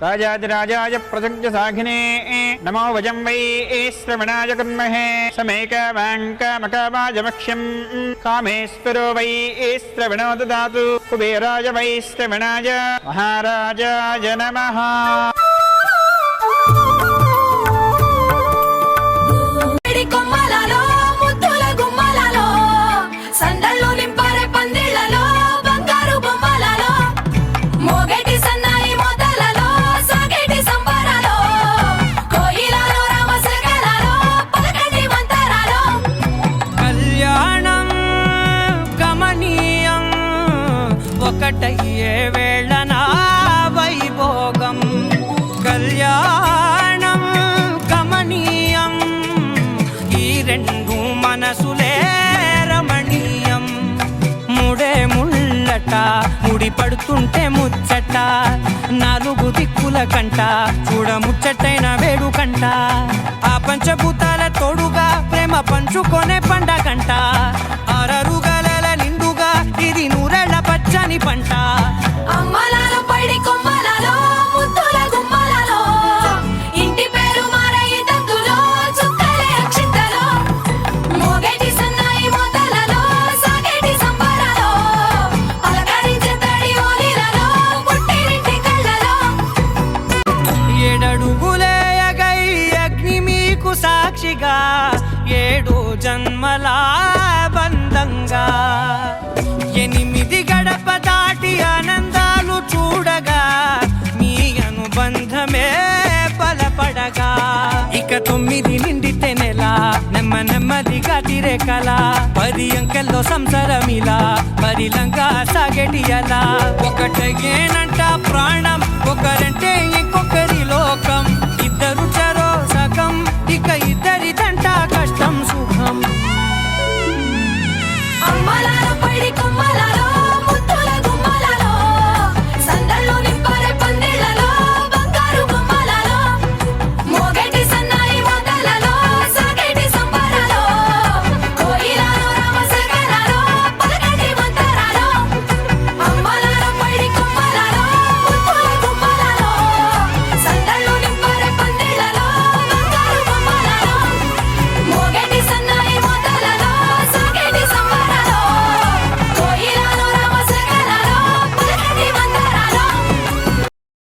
राजाधिराजाय प्रसज्ञसाघिने नमो वजं वै श्रवणाय कुर्महे समेकवाङ्कामकावाजमक्ष्यं कामेश्वरो वै श्रवणो ददातु कुबेराय वै श्रवणाय महाराजाय नमः। ఒకటయ్యే వేళనా వైభోగం కళ్యాణం కమనీయం ఈ రెండు మనసులే రమణీయం ముడే ముళ్ళట ముడి పడుతుంటే ముచ్చట నాలుగు దిక్కుల కంట చూడ ముచ్చటైన వేడుకంట ఆ పంచభూతాల తోడుగా ప్రేమ పంచుకొనే పండగంట ఆరరుగలల నిండుగా ఇది నూరెళ్ళ పచ్చని పంట అమ్మలాలో పడి కొమ్మలాలో ముద్దుల గుమ్మలాలో ఇంటి పేరు మారయి తందులో చుక్కలే అక్షింతలో మోగేటి సన్నాయి మోతలలో సాగేటి సంబరాలో పలకరించే తడి ఓలిలలో పుట్టినింటి కళ్ళలో ఏడడుగులే ఎగై అగ్ని మీకు సాక్షిగా ఏడు జన్మల బంధంగా ఎనిమిది గడప దాటి ఆనందాలు చూడగా మీ అనుబంధమే బలపడగా ఇక 9 నిండితే నెల నెమ్మదిగా తిరే కల 10 అంకెల్లో సంసారమిలా పరిలంగా సాగేటి అలా ఒకటేనంట ప్రాణం